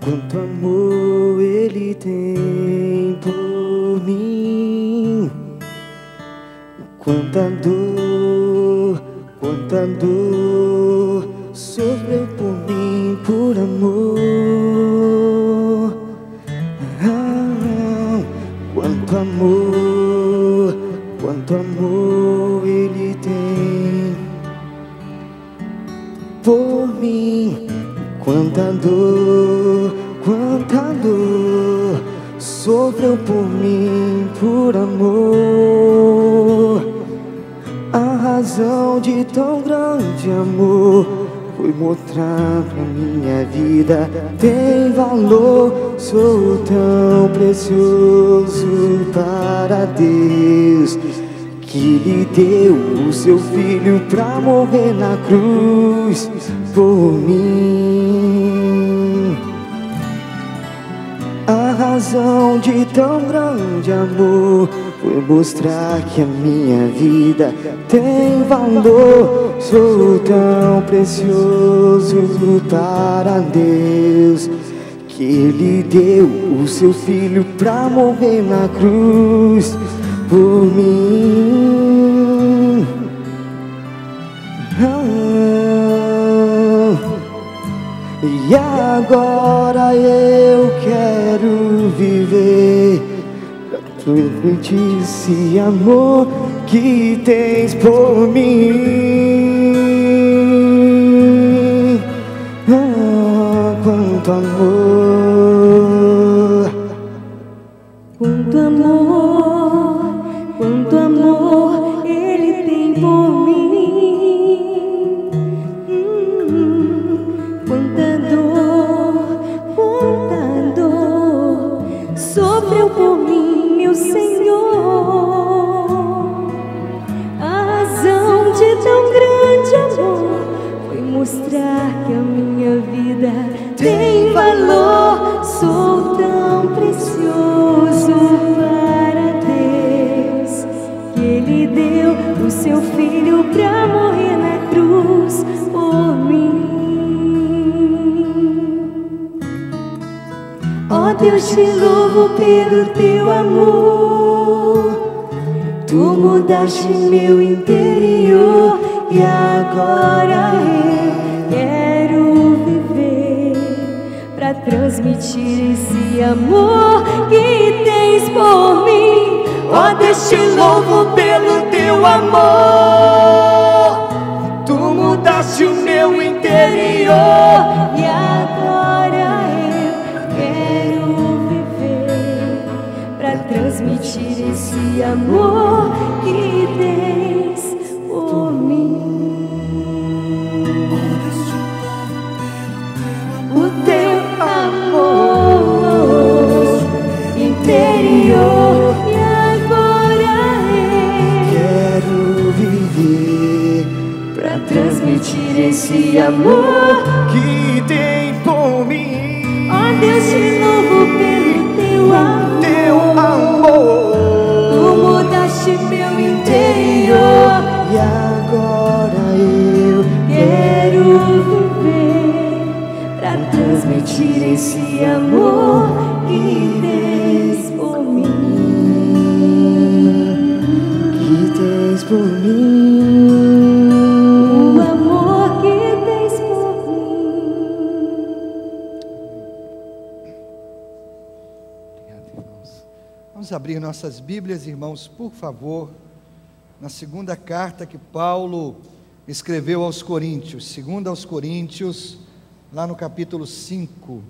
quanto amor Ele tem por mim. Quanta dor sofreu por mim, por amor. Quanto amor Ele tem por mim. Quanta dor sofreu por mim, por amor. A razão de tão grande amor foi mostrar pra minha vida tem valor. Sou tão precioso para Deus, que lhe deu o seu filho pra morrer na cruz por mim. A razão de tão grande amor foi mostrar que a minha vida tem valor. Sou tão precioso para Deus, que Ele deu o seu filho pra morrer na cruz por mim. E agora eu quero viver pra transmitir esse amor que tens por mim. Quanto amor, quanto amor, quanto amor Ele tem por mim. Quanta dor sofreu por mim, meu Senhor. A razão de tão grande amor foi mostrar que a minha vida tem valor. Sou tão precioso para Deus, que Ele deu o seu filho pra morrer na cruz por mim. Ó Deus, te louvo pelo teu amor. Tu mudaste meu interior e agora eu quero viver pra transmitir esse amor que tens por mim. Ó Deus, te louvo pelo teu amor. Tu mudaste o meu interior e agora eu quero viver pra transmitir esse amor que tens por mim. O teu amor interior e agora eu quero viver pra transmitir esse amor que tem por mim. Ó Deus, te louvo pelo teu amor. Tu mudaste meu interior E agora eu quero viver pra transmitir esse amor que tens por mim. que tens por mim. O amor que tens por mim. Obrigado, irmãos. Vamos abrir nossas Bíblias, irmãos, por favor, na segunda carta que Paulo escreveu aos Coríntios, segunda aos Coríntios, lá no capítulo 5.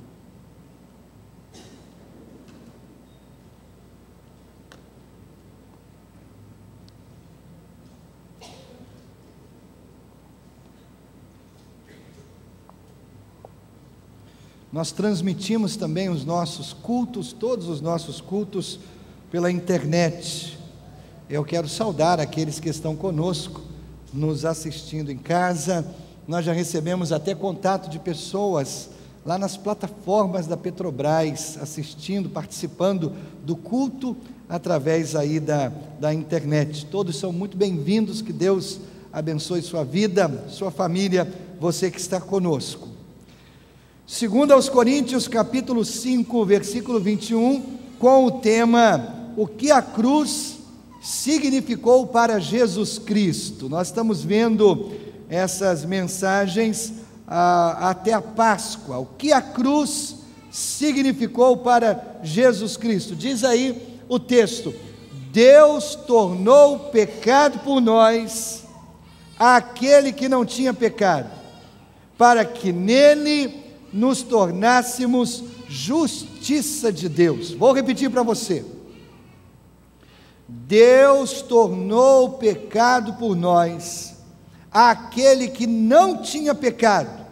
Nós transmitimos também os nossos cultos, todos os nossos cultos, pela internet. Eu quero saudar aqueles que estão conosco, nos assistindo em casa. Nós já recebemos até contato de pessoas lá nas plataformas da Petrobras, assistindo, participando do culto através aí da internet. Todos são muito bem-vindos, que Deus abençoe sua vida, sua família, você que está conosco. Segundo aos Coríntios, capítulo 5, versículo 21, com o tema: o que a cruz significou para Jesus Cristo. Nós estamos vendo essas mensagens até a Páscoa. O que a cruz significou para Jesus Cristo? Diz aí o texto: Deus tornou pecado por nós aquele que não tinha pecado, para que nele nos tornássemos justiça de Deus. Vou repetir para você: Deus tornou pecado por nós aquele que não tinha pecado,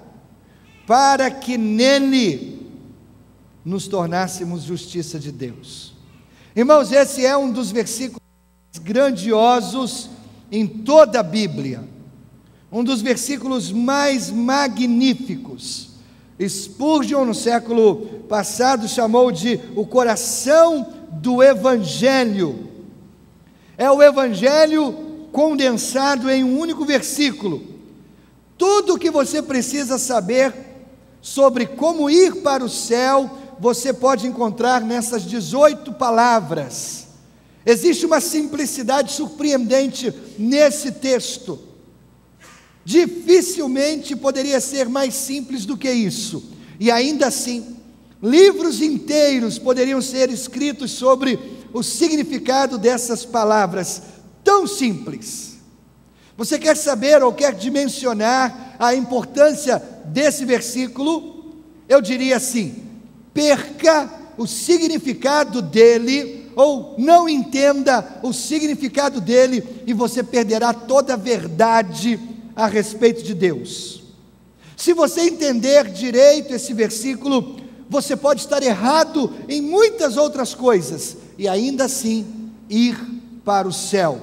para que nele nos tornássemos justiça de Deus. Irmãos, esse é um dos versículos grandiosos em toda a Bíblia, um dos versículos mais magníficos. Spurgeon, no século passado, chamou de o coração do Evangelho. É o Evangelho condensado em um único versículo. Tudo o que você precisa saber sobre como ir para o céu, você pode encontrar nessas 18 palavras. Existe uma simplicidade surpreendente nesse texto. Dificilmente poderia ser mais simples do que isso. E ainda assim, livros inteiros poderiam ser escritos sobre o significado dessas palavras tão simples. Você quer saber ou quer dimensionar a importância desse versículo? Eu diria assim: perca o significado dele, ou não entenda o significado dele, e você perderá toda a verdade a respeito de Deus. Se você entender direito esse versículo, você pode estar errado em muitas outras coisas, e ainda assim ir para o céu.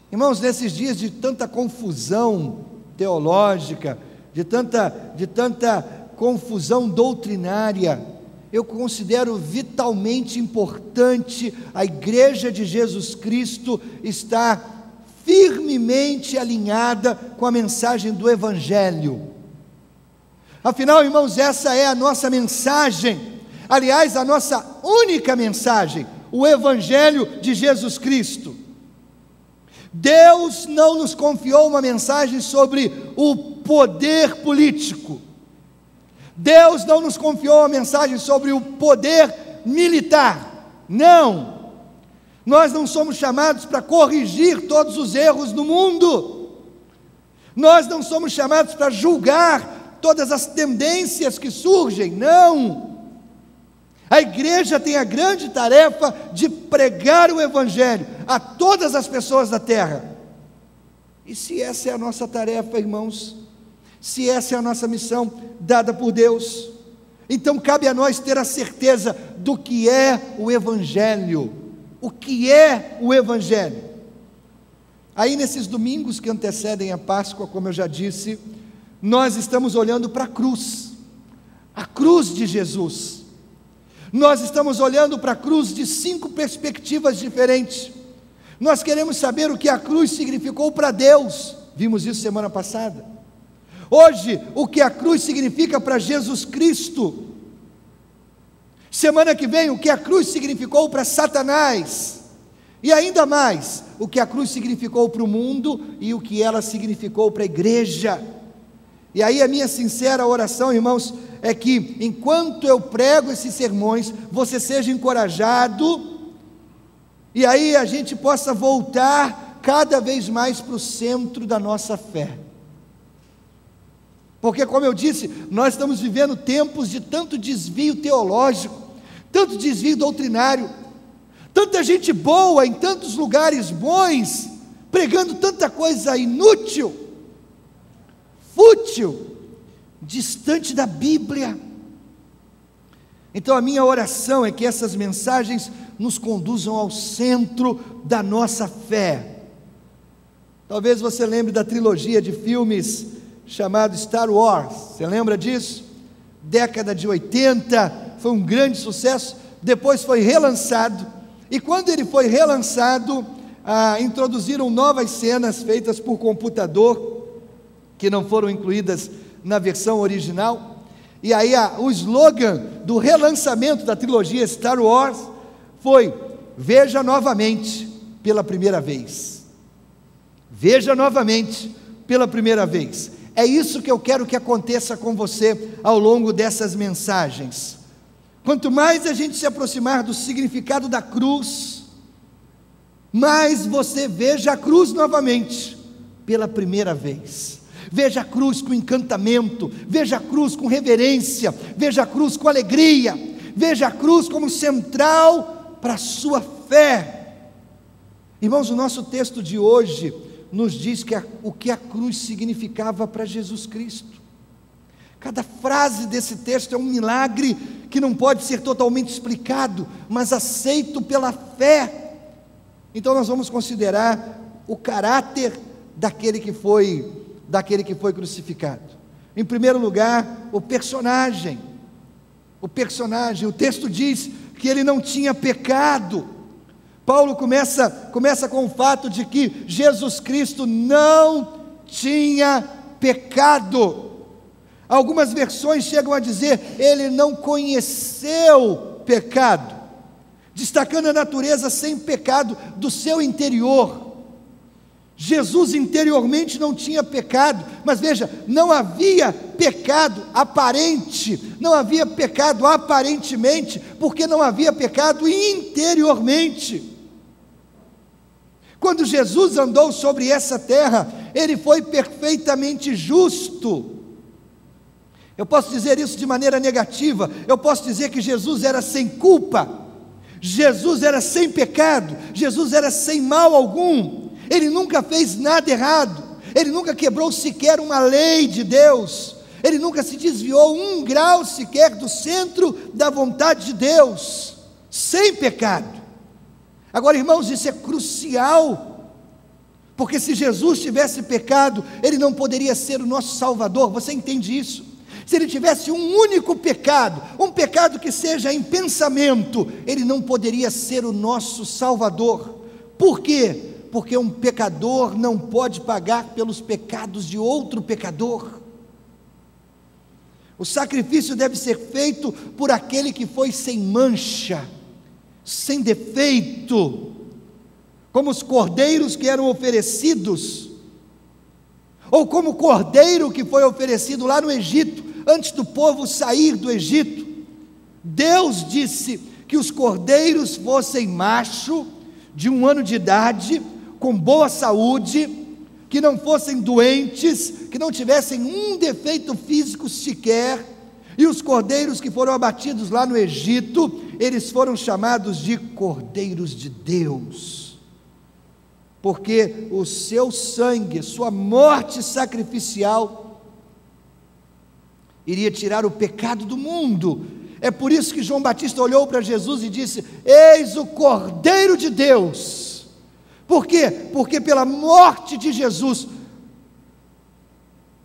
Irmãos, nesses dias de tanta confusão teológica, de tanta confusão doutrinária, eu considero vitalmente importante a Igreja de Jesus Cristo estar firmemente alinhada com a mensagem do Evangelho. Afinal, irmãos, essa é a nossa mensagem, aliás, a nossa única mensagem, o Evangelho de Jesus Cristo. Deus não nos confiou uma mensagem sobre o poder político. Deus não nos confiou uma mensagem sobre o poder militar. Não. Nós não somos chamados para corrigir todos os erros do mundo. Nós não somos chamados para julgar todas as tendências que surgem. Não. A igreja tem a grande tarefa de pregar o Evangelho a todas as pessoas da terra. E se essa é a nossa tarefa, irmãos, se essa é a nossa missão dada por Deus, então cabe a nós ter a certeza do que é o Evangelho. O que é o Evangelho? Aí nesses domingos que antecedem a Páscoa, como eu já disse, nós estamos olhando para a cruz de Jesus. Nós estamos olhando para a cruz de 5 perspectivas diferentes. Nós queremos saber o que a cruz significou para Deus. Vimos isso semana passada. Hoje, o que a cruz significa para Jesus Cristo. Semana que vem, o que a cruz significou para Satanás. E ainda mais, o que a cruz significou para o mundo e o que ela significou para a igreja. E aí a minha sincera oração, irmãos, é que enquanto eu prego esses sermões, você seja encorajado, e aí a gente possa voltar cada vez mais para o centro da nossa fé. Porque, como eu disse, nós estamos vivendo tempos de tanto desvio teológico, tanto desvio doutrinário, tanta gente boa em tantos lugares bons, pregando tanta coisa inútil, fútil, distante da Bíblia. Então a minha oração é que essas mensagens nos conduzam ao centro da nossa fé. Talvez você lembre da trilogia de filmes chamado Star Wars. Você lembra disso? Década de 80, foi um grande sucesso. Depois foi relançado, e quando ele foi relançado, introduziram novas cenas feitas por computador, que não foram incluídas na versão original. E aí o slogan do relançamento da trilogia Star Wars foi: veja novamente pela primeira vez. Veja novamente pela primeira vez. É isso que eu quero que aconteça com você ao longo dessas mensagens. Quanto mais a gente se aproximar do significado da cruz, mais você veja a cruz novamente pela primeira vez. Veja a cruz com encantamento, veja a cruz com reverência, veja a cruz com alegria, veja a cruz como central para a sua fé. Irmãos, o nosso texto de hoje nos diz o que a cruz significava para Jesus Cristo. Cada frase desse texto é um milagre que não pode ser totalmente explicado, mas aceito pela fé. Então nós vamos considerar o caráter daquele que foi crucificado. Em primeiro lugar, o personagem. O texto diz que ele não tinha pecado. Paulo começa com o fato de que Jesus Cristo não tinha pecado. Algumas versões chegam a dizer: ele não conheceu pecado, destacando a natureza sem pecado do seu interior. Jesus interiormente não tinha pecado, mas veja, não havia pecado aparente, não havia pecado aparentemente, porque não havia pecado interiormente. Quando Jesus andou sobre essa terra, ele foi perfeitamente justo. Eu posso dizer isso de maneira negativa, eu posso dizer que Jesus era sem culpa, Jesus era sem pecado, Jesus era sem mal algum, ele nunca fez nada errado, ele nunca quebrou sequer uma lei de Deus, ele nunca se desviou 1 grau sequer do centro da vontade de Deus, sem pecado. Agora, irmãos, isso é crucial, porque se Jesus tivesse pecado, ele não poderia ser o nosso Salvador. Você entende isso? Se ele tivesse um único pecado, um pecado que seja em pensamento, ele não poderia ser o nosso Salvador. Por quê? Porque um pecador não pode pagar pelos pecados de outro pecador. O sacrifício deve ser feito por aquele que foi sem mancha, sem defeito, como os cordeiros que eram oferecidos, ou como o cordeiro que foi oferecido lá no Egito, antes do povo sair do Egito. Deus disse que os cordeiros fossem macho, de 1 ano de idade, com boa saúde, que não fossem doentes, que não tivessem um defeito físico sequer. E os cordeiros que foram abatidos lá no Egito, eles foram chamados de cordeiros de Deus, porque o seu sangue, sua morte sacrificial, iria tirar o pecado do mundo. É por isso que João Batista olhou para Jesus e disse: eis o Cordeiro de Deus. Por quê? Porque pela morte de Jesus,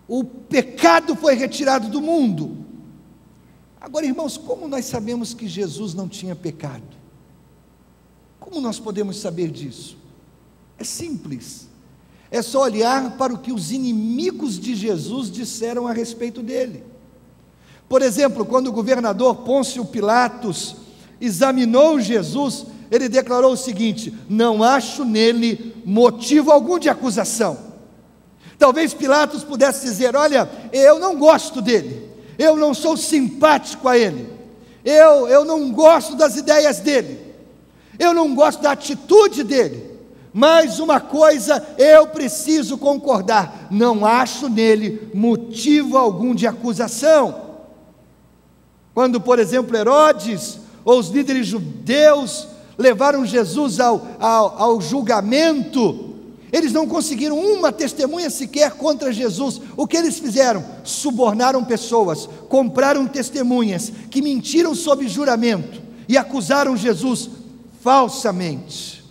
o pecado foi retirado do mundo. Agora, irmãos, como nós sabemos que Jesus não tinha pecado? Como nós podemos saber disso? É simples, é só olhar para o que os inimigos de Jesus disseram a respeito dele. Por exemplo, quando o governador Pôncio Pilatos examinou Jesus, ele declarou o seguinte: não acho nele motivo algum de acusação. Talvez Pilatos pudesse dizer: olha, eu não gosto dele, eu não sou simpático a ele, eu não gosto das ideias dele, eu não gosto da atitude dele, mas uma coisa eu preciso concordar: não acho nele motivo algum de acusação. Quando, por exemplo, Herodes ou os líderes judeus levaram Jesus ao julgamento, eles não conseguiram uma testemunha sequer contra Jesus. O que eles fizeram? Subornaram pessoas, compraram testemunhas que mentiram sob juramento e acusaram Jesus falsamente.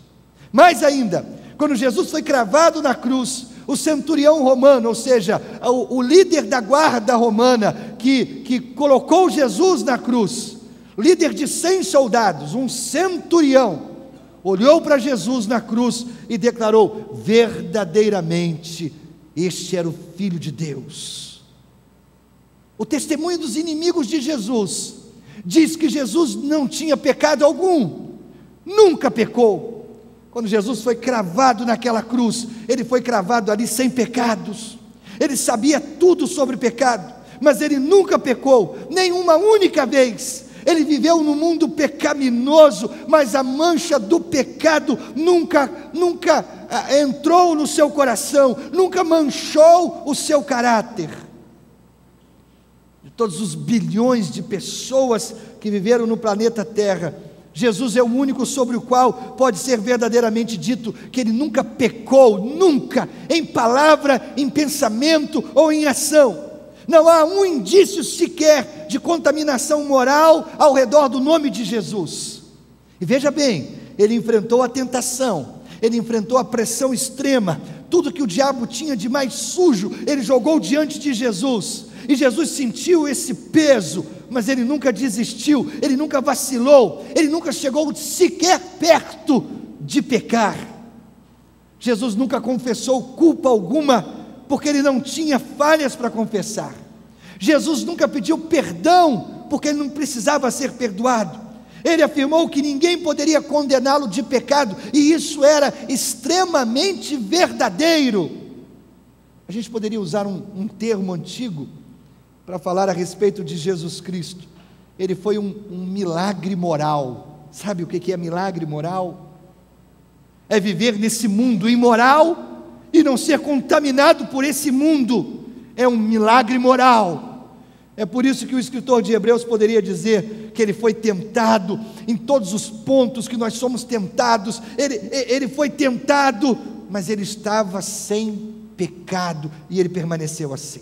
Mais ainda, quando Jesus foi cravado na cruz, o centurião romano, ou seja, o líder da guarda romana que colocou Jesus na cruz, líder de 100 soldados, um centurião, olhou para Jesus na cruz e declarou: verdadeiramente este era o Filho de Deus. O testemunho dos inimigos de Jesus diz que Jesus não tinha pecado algum, nunca pecou. Quando Jesus foi cravado naquela cruz, ele foi cravado ali sem pecados. Ele sabia tudo sobre pecado, mas ele nunca pecou, nem uma única vez. Ele viveu num mundo pecaminoso, mas a mancha do pecado nunca entrou no seu coração, nunca manchou o seu caráter. De todos os bilhões de pessoas que viveram no planeta Terra, Jesus é o único sobre o qual pode ser verdadeiramente dito que ele nunca pecou, nunca, em palavra, em pensamento ou em ação. Não há um indício sequer de contaminação moral ao redor do nome de Jesus. E veja bem, ele enfrentou a tentação, ele enfrentou a pressão extrema, tudo que o diabo tinha de mais sujo, ele jogou diante de Jesus, e Jesus sentiu esse peso, mas ele nunca desistiu, ele nunca vacilou, ele nunca chegou sequer perto de pecar. Jesus nunca confessou culpa alguma, porque ele não tinha falhas para confessar. Jesus nunca pediu perdão, porque ele não precisava ser perdoado. Ele afirmou que ninguém poderia condená-lo de pecado, e isso era extremamente verdadeiro. A gente poderia usar um termo antigo para falar a respeito de Jesus Cristo. Ele foi um milagre moral. Sabe o que é milagre moral? É viver nesse mundo imoral e não ser contaminado por esse mundo. É um milagre moral. É por isso que o escritor de Hebreus poderia dizer que ele foi tentado em todos os pontos que nós somos tentados. Ele foi tentado, mas ele estava sem pecado e ele permaneceu assim.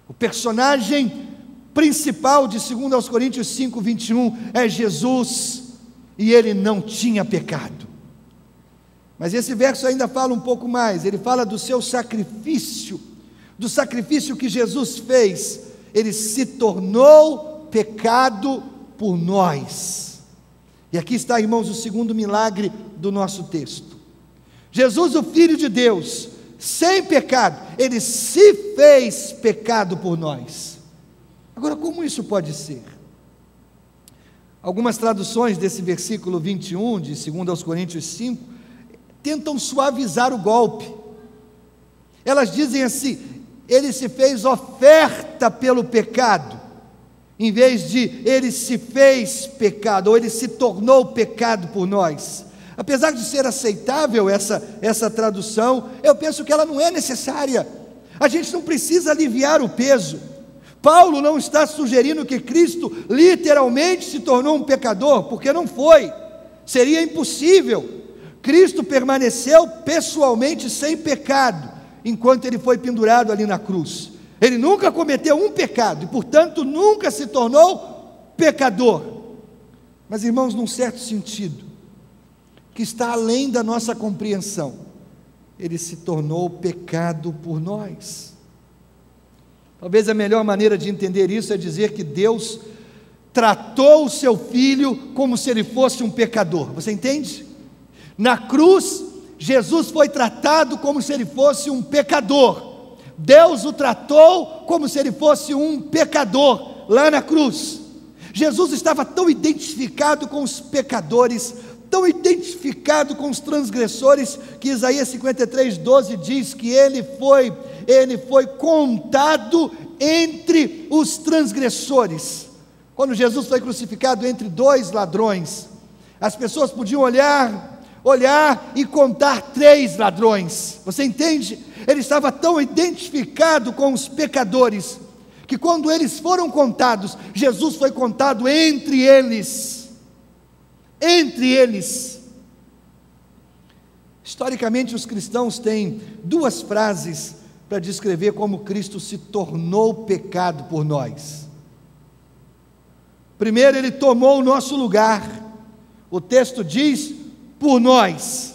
O personagem principal de 2 Coríntios 5, 21 é Jesus, e ele não tinha pecado. Mas esse verso ainda fala um pouco mais, ele fala do seu sacrifício, do sacrifício que Jesus fez. Ele se tornou pecado por nós. E aqui está, irmãos, o segundo milagre do nosso texto. Jesus, o Filho de Deus, sem pecado, ele se fez pecado por nós. Agora, como isso pode ser? Algumas traduções desse versículo 21 de 2 Coríntios 5 tentam suavizar o golpe. Elas dizem assim: ele se fez oferta pelo pecado, em vez de ele se fez pecado, ou ele se tornou pecado por nós. Apesar de ser aceitável essa tradução, eu penso que ela não é necessária. A gente não precisa aliviar o peso. Paulo não está sugerindo que Cristo literalmente se tornou um pecador, porque não foi, seria impossível. Cristo permaneceu pessoalmente sem pecado, enquanto ele foi pendurado ali na cruz. Ele nunca cometeu um pecado, e portanto nunca se tornou pecador. Mas, irmãos, num certo sentido, que está além da nossa compreensão, ele se tornou pecado por nós. Talvez a melhor maneira de entender isso é dizer que Deus tratou o seu Filho como se ele fosse um pecador. Você entende? Na cruz, Jesus foi tratado como se ele fosse um pecador. Deus o tratou como se ele fosse um pecador lá na cruz. Jesus estava tão identificado com os pecadores, tão identificado com os transgressores, que Isaías 53:12 diz que ele foi contado entre os transgressores. Quando Jesus foi crucificado entre dois ladrões, as pessoas podiam olhar e contar 3 ladrões. Você entende? Ele estava tão identificado com os pecadores, que quando eles foram contados, Jesus foi contado entre eles. Entre eles. Historicamente, os cristãos têm 2 frases para descrever como Cristo se tornou pecado por nós. Primeiro, ele tomou o nosso lugar. O texto diz: por nós.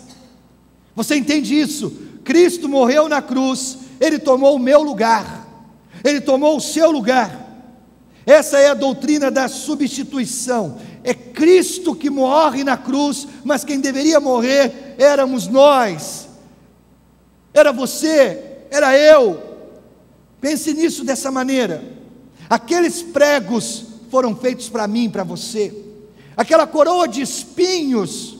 Você entende isso? Cristo morreu na cruz, ele tomou o meu lugar, ele tomou o seu lugar. Essa é a doutrina da substituição. É Cristo que morre na cruz, mas quem deveria morrer éramos nós, era você, era eu. Pense nisso dessa maneira. Aqueles pregos foram feitos para mim, para você. Aquela coroa de espinhos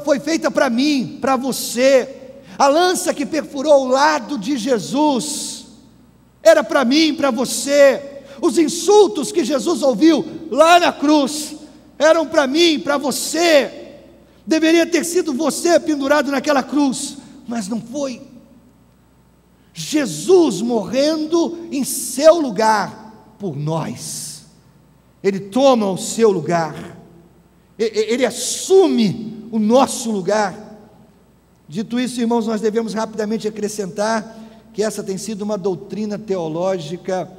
foi feita para mim, para você. A lança que perfurou o lado de Jesus era para mim, para você. Os insultos que Jesus ouviu lá na cruz eram para mim, para você. Deveria ter sido você pendurado naquela cruz, mas não foi. Jesus morrendo em seu lugar por nós. Ele toma o seu lugar. Ele assume o nosso lugar. Dito isso, irmãos, nós devemos rapidamente acrescentar que essa tem sido uma doutrina teológica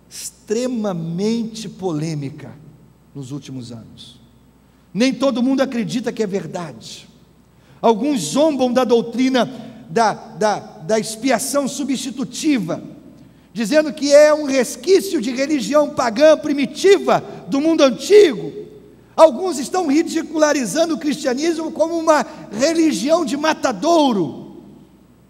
extremamente polêmica nos últimos anos. Nem todo mundo acredita que é verdade. Alguns zombam da doutrina da expiação substitutiva, dizendo que é um resquício de religião pagã primitiva do mundo antigo. Alguns estão ridicularizando o cristianismo como uma religião de matadouro.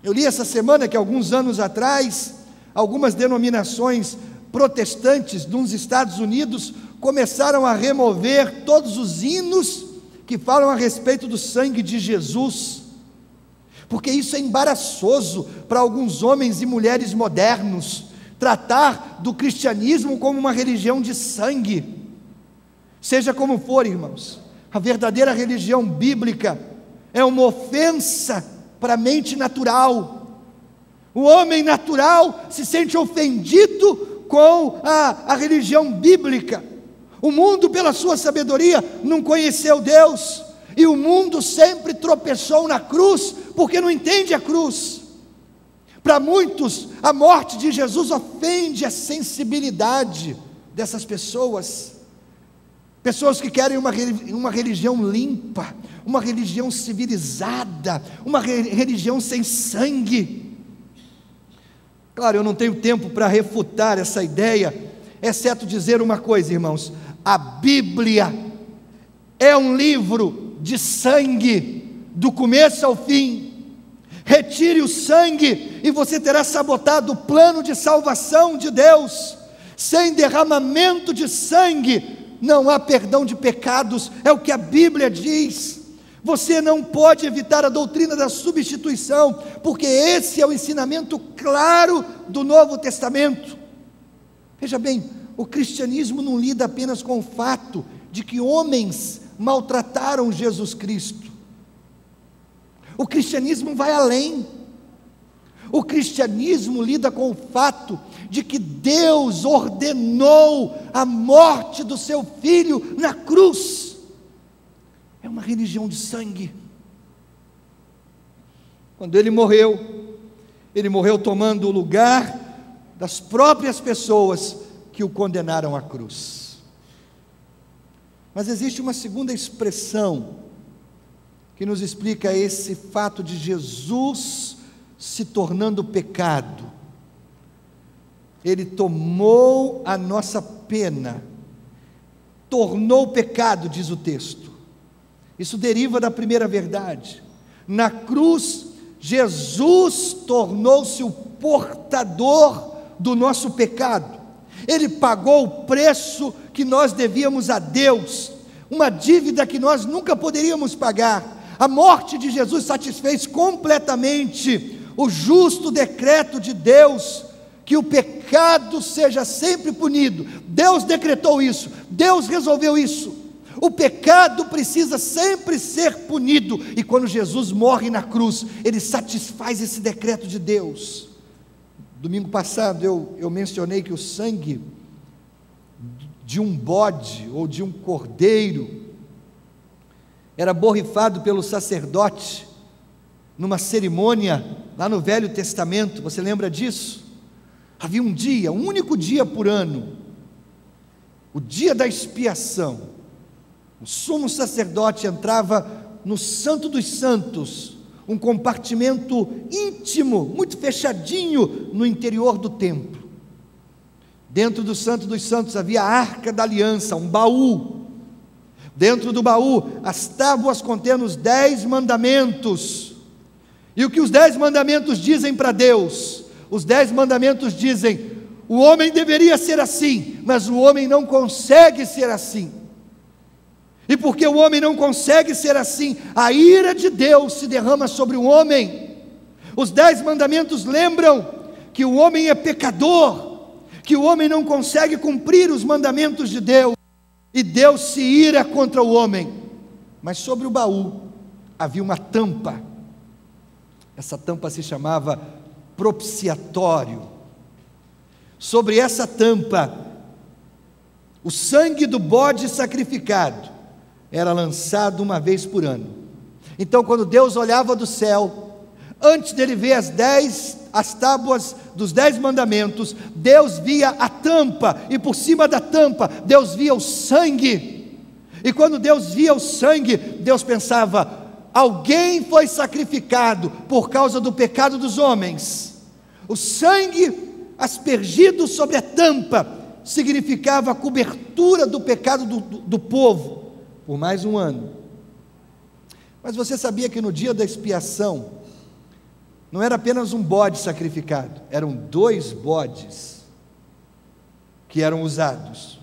Eu li essa semana que alguns anos atrás, algumas denominações protestantes nos Estados Unidos começaram a remover todos os hinos que falam a respeito do sangue de Jesus, porque isso é embaraçoso para alguns homens e mulheres modernos, tratar do cristianismo como uma religião de sangue. Seja como for, irmãos, a verdadeira religião bíblica é uma ofensa para a mente natural. O homem natural se sente ofendido com a religião bíblica. O mundo, pela sua sabedoria, não conheceu Deus, e o mundo sempre tropeçou na cruz, porque não entende a cruz. Para muitos, a morte de Jesus ofende a sensibilidade dessas pessoas. Pessoas que querem uma religião limpa, uma religião civilizada, uma religião sem sangue. Claro, eu não tenho tempo para refutar essa ideia, exceto dizer uma coisa, irmãos: a Bíblia é um livro de sangue, do começo ao fim. Retire o sangue e você terá sabotado o plano de salvação de Deus. Sem derramamento de sangue não há perdão de pecados, é o que a Bíblia diz. Você não pode evitar a doutrina da substituição, porque esse é o ensinamento claro do Novo Testamento. Veja bem, o cristianismo não lida apenas com o fato de que homens maltrataram Jesus Cristo. O cristianismo vai além. O cristianismo lida com o fato de que Deus ordenou a morte do seu filho na cruz. É uma religião de sangue. Quando ele morreu tomando o lugar das próprias pessoas que o condenaram à cruz. Mas existe uma segunda expressão que nos explica esse fato de Jesus se tornando pecado. Ele tomou a nossa pena, tornou pecado, diz o texto. Isso deriva da primeira verdade. Na cruz, Jesus tornou-se o portador do nosso pecado. Ele pagou o preço que nós devíamos a Deus, uma dívida que nós nunca poderíamos pagar. A morte de Jesus satisfez completamente o justo decreto de Deus, que o pecado seja sempre punido. Deus decretou isso, Deus resolveu isso. O pecado precisa sempre ser punido, e quando Jesus morre na cruz, ele satisfaz esse decreto de Deus. Domingo passado eu mencionei que o sangue de um bode ou de um cordeiro era borrifado pelo sacerdote numa cerimônia lá no Velho Testamento. Você lembra disso? Havia um dia, um único dia por ano, o dia da expiação. O sumo sacerdote entrava no Santo dos Santos, um compartimento íntimo, muito fechadinho no interior do templo. Dentro do Santo dos Santos havia a Arca da Aliança, um baú. Dentro do baú, as tábuas contendo os 10 mandamentos. E o que os 10 mandamentos dizem para Deus? Os 10 mandamentos dizem: O homem deveria ser assim, mas o homem não consegue ser assim. E porque o homem não consegue ser assim, a ira de Deus se derrama sobre o homem. Os 10 mandamentos lembram que o homem é pecador, que o homem não consegue cumprir os mandamentos de Deus, e Deus se ira contra o homem. Mas sobre o baú havia uma tampa. Essa tampa se chamava propiciatório. Sobre essa tampa, o sangue do bode sacrificado era lançado uma vez por ano. Então, quando Deus olhava do céu, antes dele ver as tábuas dos 10 mandamentos, Deus via a tampa, e por cima da tampa, Deus via o sangue. E quando Deus via o sangue, Deus pensava: alguém foi sacrificado por causa do pecado dos homens. O sangue aspergido sobre a tampa significava a cobertura do pecado do povo por mais um ano. Mas você sabia que no dia da expiação não era apenas um bode sacrificado, eram 2 bodes que eram usados.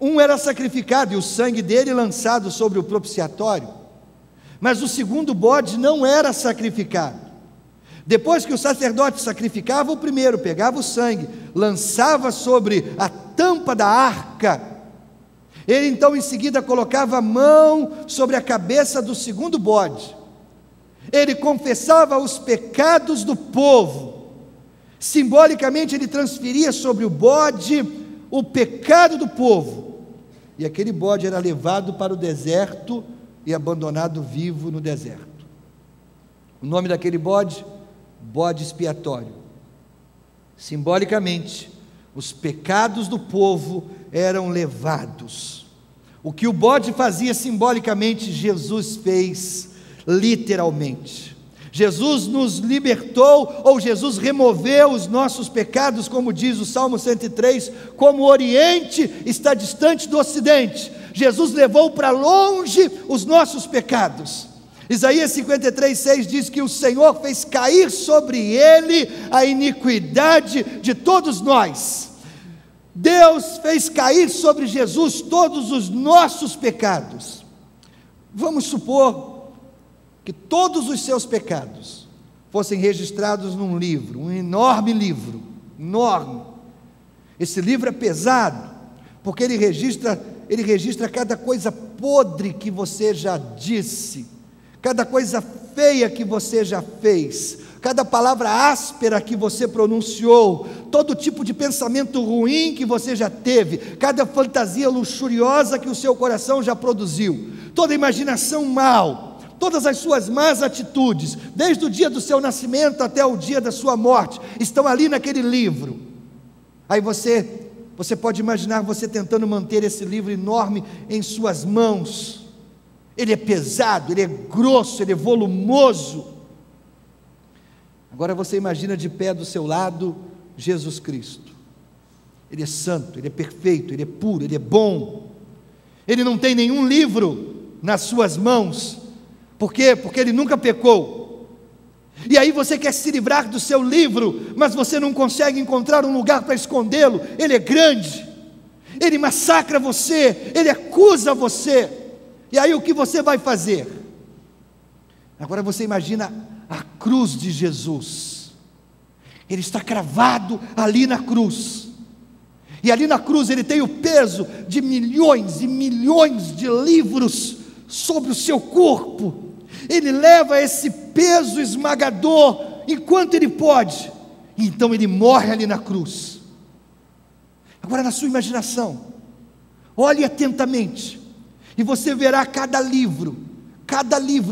Um era sacrificado e o sangue dele lançado sobre o propiciatório, mas o segundo bode não era sacrificado. Depois que o sacerdote sacrificava o primeiro, pegava o sangue, lançava sobre a tampa da arca, ele então em seguida colocava a mão sobre a cabeça do segundo bode, ele confessava os pecados do povo, simbolicamente ele transferia sobre o bode o pecado do povo, e aquele bode era levado para o deserto e abandonado vivo no deserto. O nome daquele bode? Bode expiatório. Simbolicamente, os pecados do povo eram levados. O que o bode fazia simbolicamente, Jesus fez literalmente. Jesus nos libertou, ou Jesus removeu os nossos pecados, como diz o Salmo 103, como o Oriente está distante do Ocidente. Jesus levou para longe os nossos pecados. Isaías 53:6 diz que o Senhor fez cair sobre ele a iniquidade de todos nós. Deus fez cair sobre Jesus todos os nossos pecados. Vamos supor que todos os seus pecados fossem registrados num livro, um enorme livro, enorme. Esse livro é pesado, porque ele registra cada coisa podre que você já disse, cada coisa feia que você já fez, cada palavra áspera que você pronunciou, todo tipo de pensamento ruim que você já teve, cada fantasia luxuriosa que o seu coração já produziu, toda imaginação mal, todas as suas más atitudes, desde o dia do seu nascimento até o dia da sua morte, estão ali naquele livro. Aí você pode imaginar você tentando manter esse livro enorme em suas mãos. Ele é pesado, ele é grosso, ele é volumoso. Agora você imagina de pé do seu lado Jesus Cristo. Ele é santo, ele é perfeito, ele é puro, ele é bom. Ele não tem nenhum livro nas suas mãos. Por quê? Porque ele nunca pecou. E aí você quer se livrar do seu livro, mas você não consegue encontrar um lugar para escondê-lo. Ele é grande, ele massacra você, ele acusa você. E aí o que você vai fazer? Agora você imagina a cruz de Jesus. Ele está cravado ali na cruz. E ali na cruz ele tem o peso de milhões e milhões de livros sobre o seu corpo. Ele leva esse peso esmagador enquanto ele pode. E então ele morre ali na cruz. Agora na sua imaginação, olhe atentamente, e você verá cada livro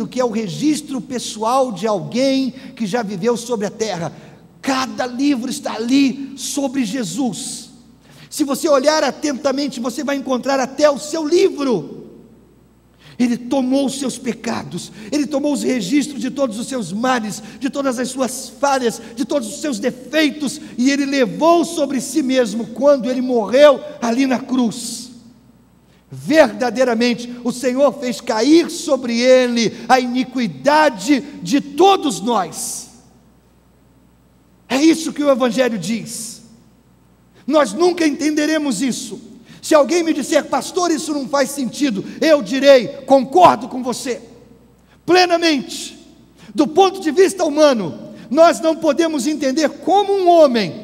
que é o registro pessoal de alguém que já viveu sobre a terra. Cada livro está ali sobre Jesus. Se você olhar atentamente, você vai encontrar até o seu livro. Ele tomou os seus pecados, ele tomou os registros de todos os seus males, de todas as suas falhas, de todos os seus defeitos, e ele levou sobre si mesmo quando ele morreu ali na cruz. Verdadeiramente, o Senhor fez cair sobre ele a iniquidade de todos nós. É isso que o Evangelho diz. Nós nunca entenderemos isso. Se alguém me disser: pastor, isso não faz sentido, eu direi: concordo com você, plenamente. Do ponto de vista humano, nós não podemos entender como um homem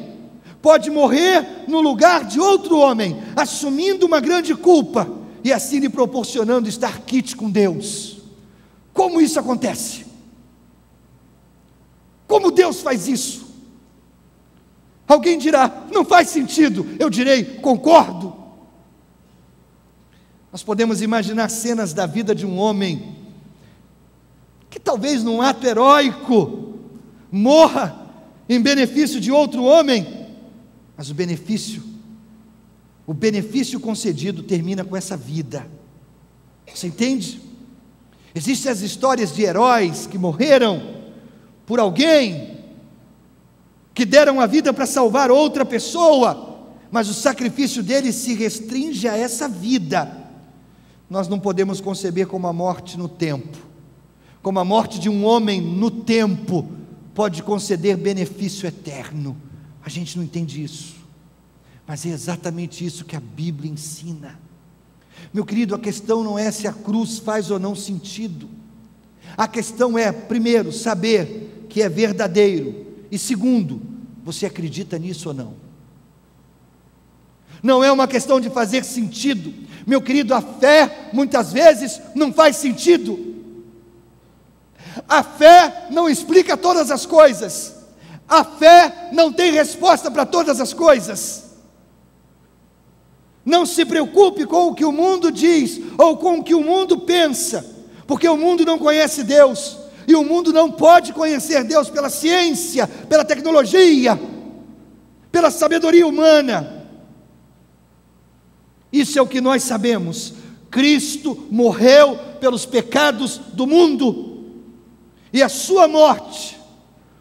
pode morrer no lugar de outro homem, assumindo uma grande culpa, e assim lhe proporcionando estar quite com Deus. Como isso acontece? Como Deus faz isso? Alguém dirá: não faz sentido, eu direi: concordo. Nós podemos imaginar cenas da vida de um homem que talvez num ato heróico morra em benefício de outro homem, mas o benefício concedido termina com essa vida. Você entende? Existem as histórias de heróis que morreram por alguém, que deram a vida para salvar outra pessoa, mas o sacrifício deles se restringe a essa vida. Nós não podemos conceber como a morte no tempo, como a morte de um homem no tempo pode conceder benefício eterno. A gente não entende isso, mas é exatamente isso que a Bíblia ensina. Meu querido, a questão não é se a cruz faz ou não sentido. A questão é, primeiro, saber que é verdadeiro, e segundo, você acredita nisso ou não? Não é uma questão de fazer sentido. Meu querido, a fé muitas vezes não faz sentido. A fé não explica todas as coisas. A fé não tem resposta para todas as coisas. Não se preocupe com o que o mundo diz, ou com o que o mundo pensa, porque o mundo não conhece Deus, e o mundo não pode conhecer Deus pela ciência, pela tecnologia, pela sabedoria humana. Isso é o que nós sabemos: Cristo morreu pelos pecados do mundo, e a sua morte,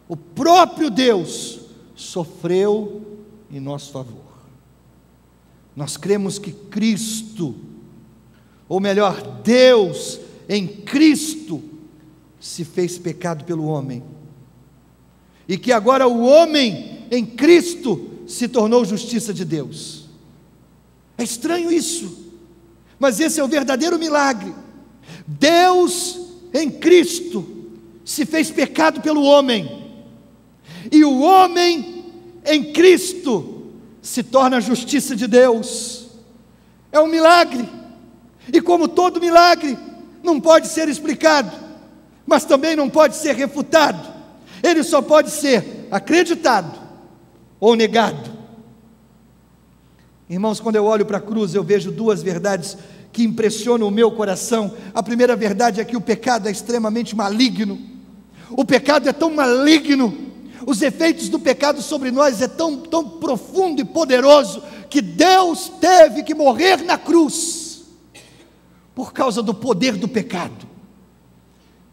o próprio Deus sofreu em nosso favor. Nós cremos que Cristo, ou melhor, Deus em Cristo, se fez pecado pelo homem, e que agora o homem em Cristo se tornou justiça de Deus. É estranho isso, mas esse é o verdadeiro milagre. Deus em Cristo se fez pecado pelo homem, e o homem em Cristo se torna a justiça de Deus. É um milagre, e como todo milagre, não pode ser explicado, mas também não pode ser refutado. Ele só pode ser acreditado ou negado. Irmãos, quando eu olho para a cruz, eu vejo duas verdades que impressionam o meu coração. A primeira verdade é que o pecado é extremamente maligno. O pecado é tão maligno, os efeitos do pecado sobre nós é tão profundo e poderoso, que Deus teve que morrer na cruz por causa do poder do pecado.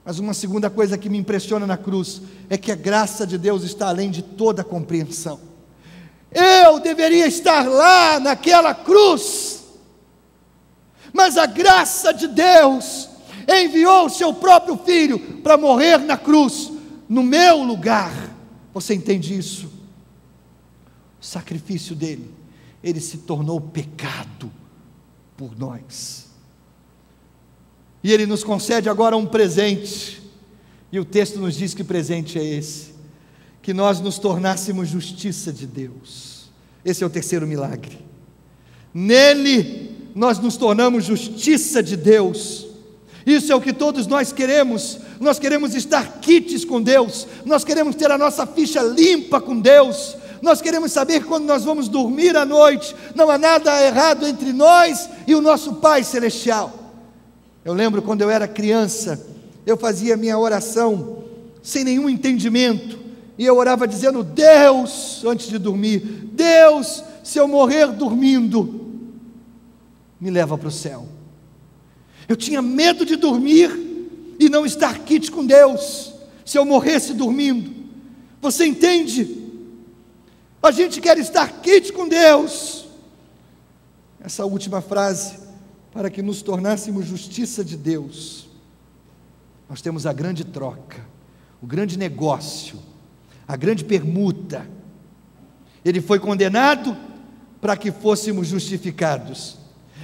Mas uma segunda coisa que me impressiona na cruz é que a graça de Deus está além de toda compreensão. Eu deveria estar lá naquela cruz, mas a graça de Deus enviou o seu próprio Filho para morrer na cruz, no meu lugar. Você entende isso? O sacrifício dele, ele se tornou pecado por nós, e ele nos concede agora um presente, e o texto nos diz que presente é esse: que nós nos tornássemos justiça de Deus. Esse é o terceiro milagre. Nele nós nos tornamos justiça de Deus. Isso é o que todos nós queremos. Nós queremos estar quites com Deus, nós queremos ter a nossa ficha limpa com Deus, nós queremos saber quando nós vamos dormir à noite, não há nada errado entre nós e o nosso Pai Celestial. Eu lembro quando eu era criança, eu fazia minha oração sem nenhum entendimento, e eu orava dizendo: Deus, antes de dormir, Deus, se eu morrer dormindo, me leva para o céu. Eu tinha medo de dormir e não estar quite com Deus, se eu morresse dormindo. Você entende? A gente quer estar quite com Deus. Essa última frase: para que nos tornássemos justiça de Deus, nós temos a grande troca, o grande negócio, a grande permuta. Ele foi condenado, para que fôssemos justificados.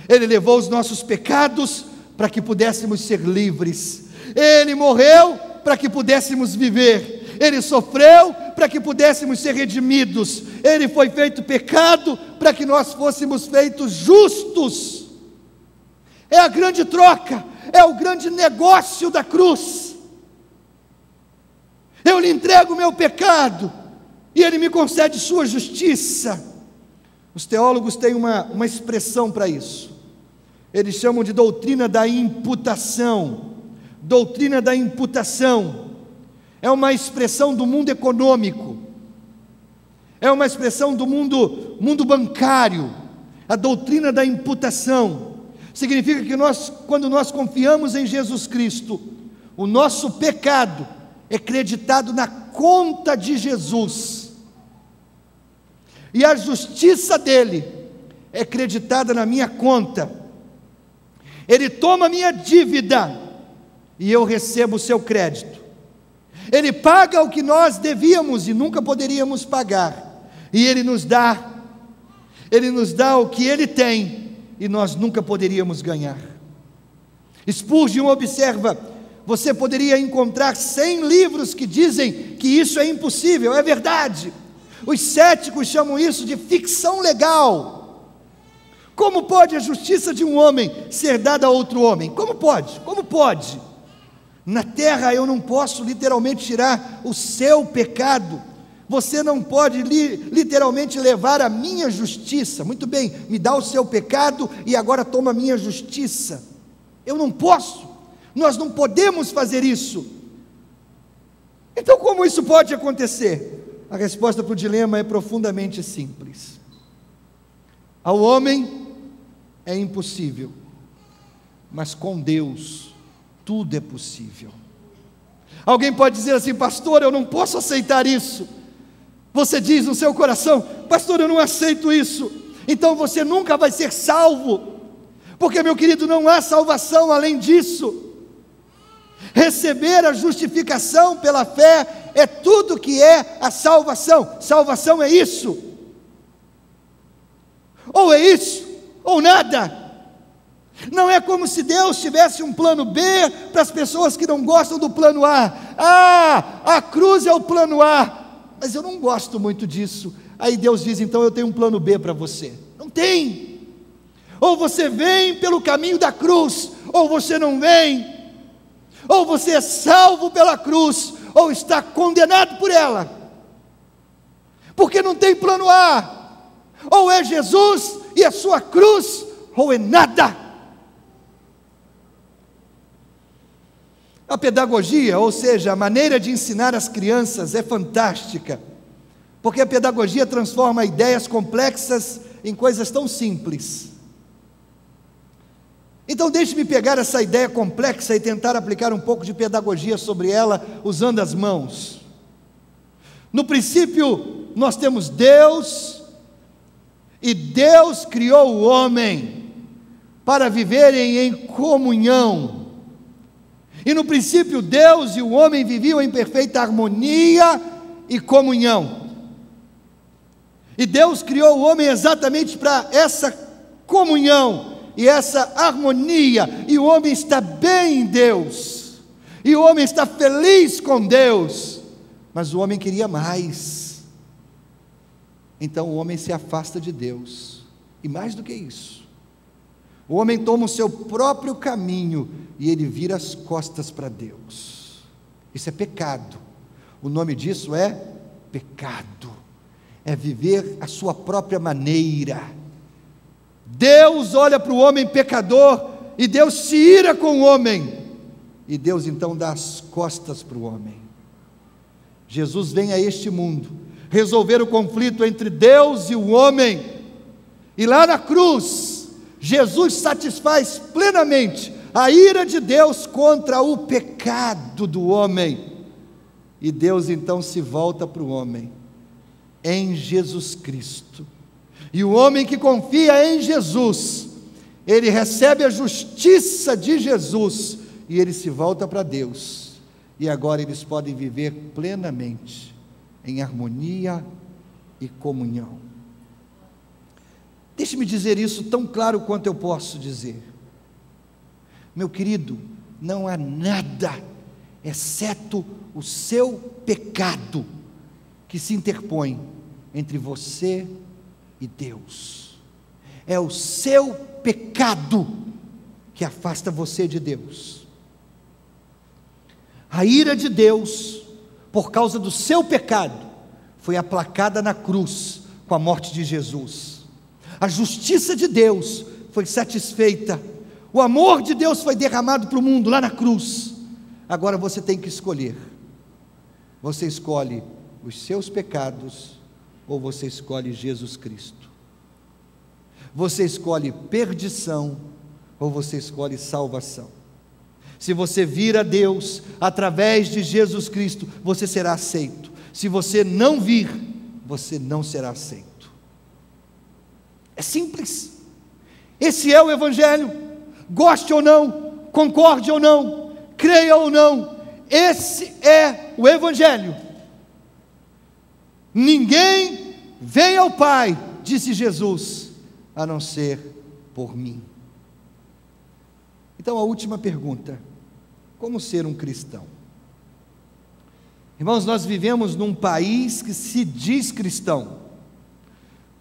Ele levou os nossos pecados para que pudéssemos ser livres. Ele morreu para que pudéssemos viver. Ele sofreu para que pudéssemos ser redimidos. Ele foi feito pecado para que nós fôssemos feitos justos. É a grande troca, é o grande negócio da cruz. Eu lhe entrego o meu pecado e Ele me concede sua justiça. Os teólogos têm uma expressão para isso. Eles chamam de doutrina da imputação. Doutrina da imputação é uma expressão do mundo econômico, é uma expressão do mundo bancário. A doutrina da imputação significa que quando nós confiamos em Jesus Cristo, o nosso pecado é creditado na conta de Jesus, e a justiça dele é creditada na minha conta. Ele toma a minha dívida e eu recebo o seu crédito. Ele paga o que nós devíamos e nunca poderíamos pagar, e Ele nos dá o que Ele tem e nós nunca poderíamos ganhar. Spurgeon observa: você poderia encontrar 100 livros que dizem que isso é impossível. É verdade. Os céticos chamam isso de ficção legal. Como pode a justiça de um homem ser dada a outro homem? Como pode? Como pode? Na terra eu não posso literalmente tirar o seu pecado. Você não pode literalmente levar a minha justiça. Muito bem, me dá o seu pecado e agora toma a minha justiça. Eu não posso. Nós não podemos fazer isso. Então como isso pode acontecer? A resposta para o dilema é profundamente simples. Ao homem é impossível, mas com Deus tudo é possível. Alguém pode dizer assim: pastor, eu não posso aceitar isso. Você diz no seu coração: pastor, eu não aceito isso. Então você nunca vai ser salvo, porque, meu querido, não há salvação além disso. Receber a justificação pela fé é tudo que é a salvação. Salvação é isso. Ou é isso, ou nada. Não é como se Deus tivesse um plano B para as pessoas que não gostam do plano A. A cruz é o plano A, mas eu não gosto muito disso. Aí Deus diz: então eu tenho um plano B para você. Não tem. Ou você vem pelo caminho da cruz, ou você não vem. Ou você é salvo pela cruz, ou está condenado por ela. Porque não tem plano A. Ou é Jesus e a sua cruz, ou é nada. A pedagogia, ou seja, a maneira de ensinar as crianças é fantástica, porque a pedagogia transforma ideias complexas em coisas tão simples. Então deixe-me pegar essa ideia complexa e tentar aplicar um pouco de pedagogia sobre ela, usando as mãos. No princípio, nós temos Deus, e Deus criou o homem para viverem em comunhão. E no princípio, Deus e o homem viviam em perfeita harmonia e comunhão. E Deus criou o homem exatamente para essa comunhão e essa harmonia. E o homem está bem em Deus. E o homem está feliz com Deus. Mas o homem queria mais. Então o homem se afasta de Deus. E mais do que isso, o homem toma o seu próprio caminho e ele vira as costas para Deus. Isso é pecado. O nome disso é pecado. É viver a sua própria maneira. Deus olha para o homem pecador e Deus se ira com o homem. E Deus então dá as costas para o homem. Jesus vem a este mundo resolver o conflito entre Deus e o homem. E lá na cruz, Jesus satisfaz plenamente a ira de Deus contra o pecado do homem. E Deus então se volta para o homem em Jesus Cristo. E o homem que confia em Jesus, ele recebe a justiça de Jesus e ele se volta para Deus. E agora eles podem viver plenamente em harmonia e comunhão. Deixe-me dizer isso tão claro quanto eu posso dizer. Meu querido, não há nada, exceto o seu pecado, que se interpõe entre você e Deus. É o seu pecado que afasta você de Deus. A ira de Deus, por causa do seu pecado, foi aplacada na cruz com a morte de Jesus. A justiça de Deus foi satisfeita. O amor de Deus foi derramado para o mundo lá na cruz. Agora você tem que escolher. Você escolhe os seus pecados ou você escolhe Jesus Cristo? Você escolhe perdição ou você escolhe salvação? Se você vir a Deus através de Jesus Cristo, você será aceito. Se você não vir, você não será aceito. É simples. Esse é o Evangelho. Goste ou não, concorde ou não, creia ou não, esse é o Evangelho. Ninguém vem ao Pai, disse Jesus, a não ser por mim. Então a última pergunta: como ser um cristão? Irmãos, nós vivemos num país que se diz cristão.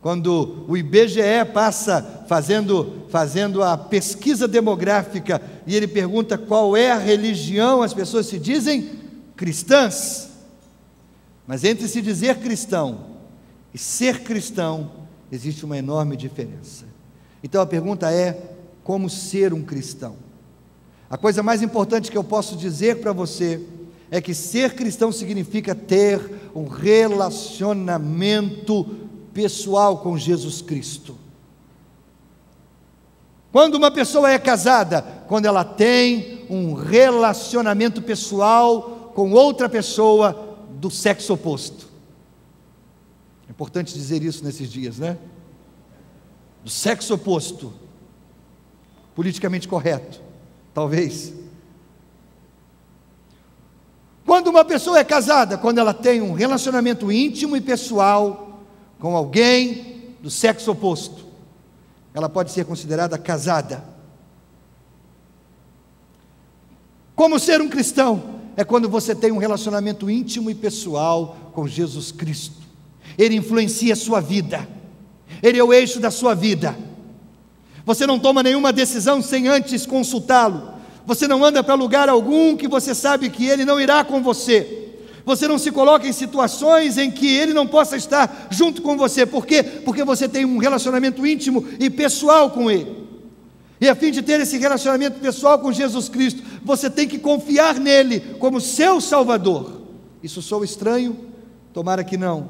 Quando o IBGE passa fazendo a pesquisa demográfica e ele pergunta qual é a religião, as pessoas se dizem cristãs. Mas entre se dizer cristão e ser cristão, existe uma enorme diferença. Então a pergunta é: como ser um cristão? A coisa mais importante que eu posso dizer para você é que ser cristão significa ter um relacionamento pessoal com Jesus Cristo. Quando uma pessoa é casada, quando ela tem um relacionamento pessoal com outra pessoa do sexo oposto. É importante dizer isso nesses dias, né? Do sexo oposto. Politicamente correto, talvez. Quando uma pessoa é casada, quando ela tem um relacionamento íntimo e pessoal com alguém do sexo oposto, ela pode ser considerada casada. Como ser um cristão? É quando você tem um relacionamento íntimo e pessoal com Jesus Cristo. Ele influencia a sua vida, Ele é o eixo da sua vida. Você não toma nenhuma decisão sem antes consultá-lo. Você não anda para lugar algum que você sabe que Ele não irá com você. Você não se coloca em situações em que Ele não possa estar junto com você. Por quê? Porque você tem um relacionamento íntimo e pessoal com Ele. E a fim de ter esse relacionamento pessoal com Jesus Cristo, você tem que confiar nele como seu Salvador. Isso soa estranho? Tomara que não,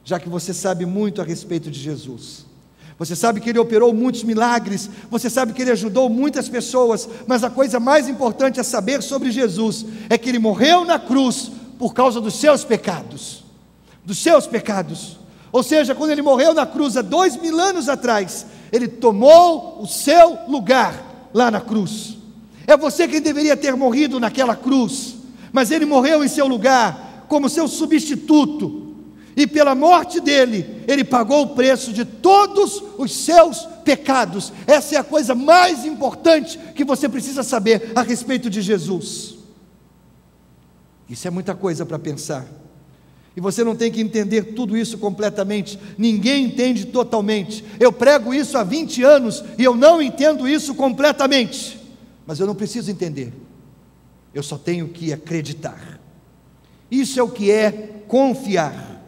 já que você sabe muito a respeito de Jesus. Você sabe que Ele operou muitos milagres, você sabe que Ele ajudou muitas pessoas, mas a coisa mais importante a saber sobre Jesus é que Ele morreu na cruz por causa dos seus pecados. Dos seus pecados. Ou seja, quando Ele morreu na cruz há 2000 anos atrás, Ele tomou o seu lugar lá na cruz. É você quem deveria ter morrido naquela cruz, mas Ele morreu em seu lugar, como seu substituto, e pela morte dele, Ele pagou o preço de todos os seus pecados. Essa é a coisa mais importante que você precisa saber a respeito de Jesus. Isso é muita coisa para pensar, e você não tem que entender tudo isso completamente. Ninguém entende totalmente. Eu prego isso há 20 anos e eu não entendo isso completamente, mas eu não preciso entender, eu só tenho que acreditar. Isso é o que é confiar,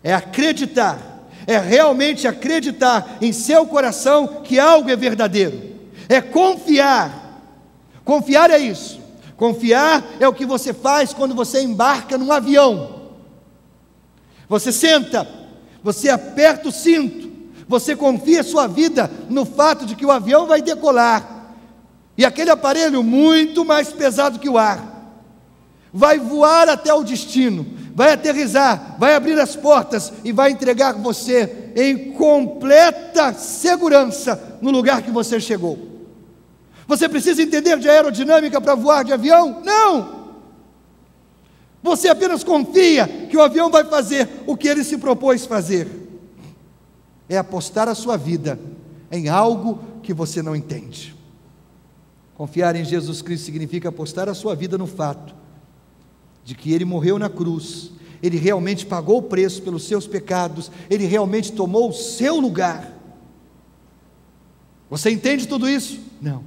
é acreditar, é realmente acreditar em seu coração que algo é verdadeiro, é confiar. Confiar é isso. Confiar é o que você faz quando você embarca num avião. Você senta, você aperta o cinto, você confia sua vida no fato de que o avião vai decolar, e aquele aparelho muito mais pesado que o ar, vai voar até o destino, vai aterrissar, vai abrir as portas e vai entregar você em completa segurança no lugar que você chegou. Você precisa entender de aerodinâmica para voar de avião? Não! Você apenas confia que o avião vai fazer o que ele se propôs fazer. é apostar a sua vida em algo que você não entende. Confiar em Jesus Cristo significa apostar a sua vida no fato de que Ele morreu na cruz, Ele realmente pagou o preço pelos seus pecados, Ele realmente tomou o seu lugar. Você entende tudo isso? Não,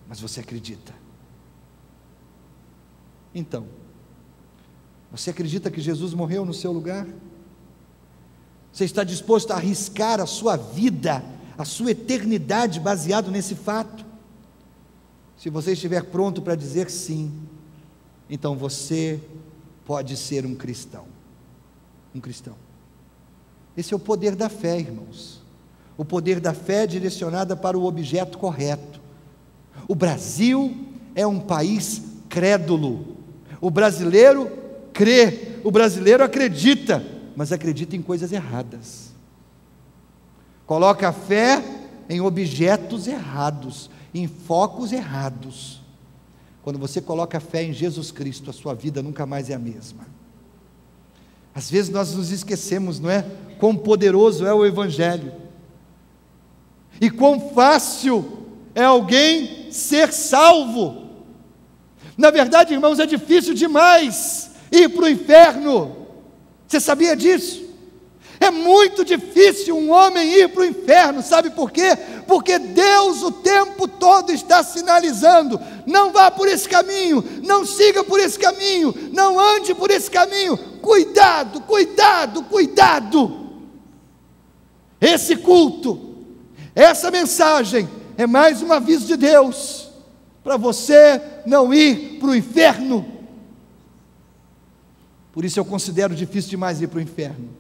mas você acredita. Então, você acredita que Jesus morreu no seu lugar? Você está disposto a arriscar a sua vida, a sua eternidade baseado nesse fato? Se você estiver pronto para dizer sim, então você pode ser um cristão. Um cristão. Esse é o poder da fé, irmãos. O poder da fé direcionada para o objeto correto. O Brasil é um país crédulo. O brasileiro crê, o brasileiro acredita, mas acredita em coisas erradas. Coloca a fé em objetos errados, em focos errados. Quando você coloca a fé em Jesus Cristo, a sua vida nunca mais é a mesma. Às vezes nós nos esquecemos, não é? Quão poderoso é o Evangelho, e quão fácil é alguém ser salvo. Na verdade, irmãos, é difícil demais ir para o inferno. Você sabia disso? É muito difícil um homem ir para o inferno. Sabe por quê? Porque Deus o tempo todo está sinalizando: não vá por esse caminho, não siga por esse caminho, não ande por esse caminho. Cuidado, cuidado, cuidado. Esse culto, essa mensagem é mais um aviso de Deus para você não ir para o inferno. Por isso eu considero difícil demais ir para o inferno.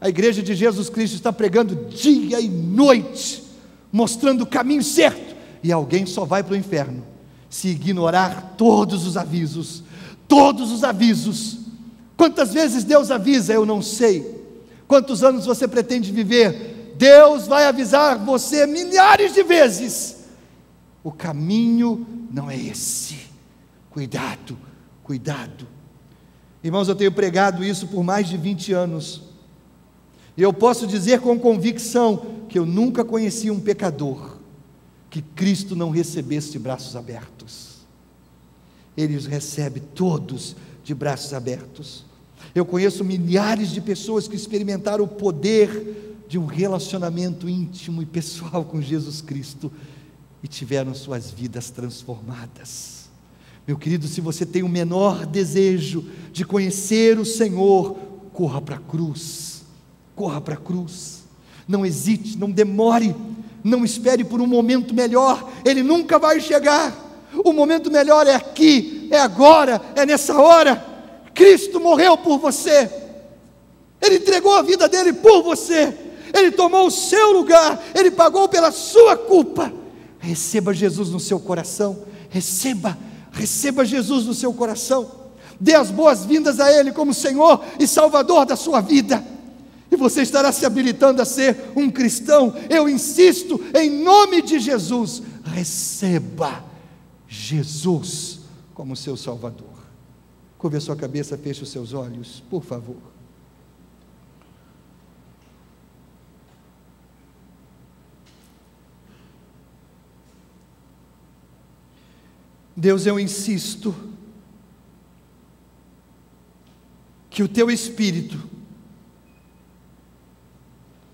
A igreja de Jesus Cristo está pregando dia e noite, mostrando o caminho certo, e alguém só vai para o inferno se ignorar todos os avisos. Todos os avisos. Quantas vezes Deus avisa? Eu não sei. Quantos anos você pretende viver? Deus vai avisar você milhares de vezes. O caminho não é esse. Cuidado, cuidado. Irmãos, eu tenho pregado isso por mais de 20 anos. E eu posso dizer com convicção que eu nunca conheci um pecador que Cristo não recebesse de braços abertos. Ele os recebe todos de braços abertos. Eu conheço milhares de pessoas que experimentaram o poder de um relacionamento íntimo e pessoal com Jesus Cristo e tiveram suas vidas transformadas. Meu querido, se você tem o menor desejo de conhecer o Senhor, corra para a cruz, corra para a cruz. Não hesite, não demore, não espere por um momento melhor, ele nunca vai chegar. O momento melhor é aqui, é agora, é nessa hora. Cristo morreu por você, Ele entregou a vida dele por você, Ele tomou o seu lugar, Ele pagou pela sua culpa. Receba Jesus no seu coração, receba Jesus no seu coração, dê as boas-vindas a Ele como Senhor e Salvador da sua vida, e você estará se habilitando a ser um cristão. Eu insisto, em nome de Jesus, receba Jesus como seu Salvador. Curve a sua cabeça, feche os seus olhos, por favor. Deus, eu insisto que o Teu Espírito,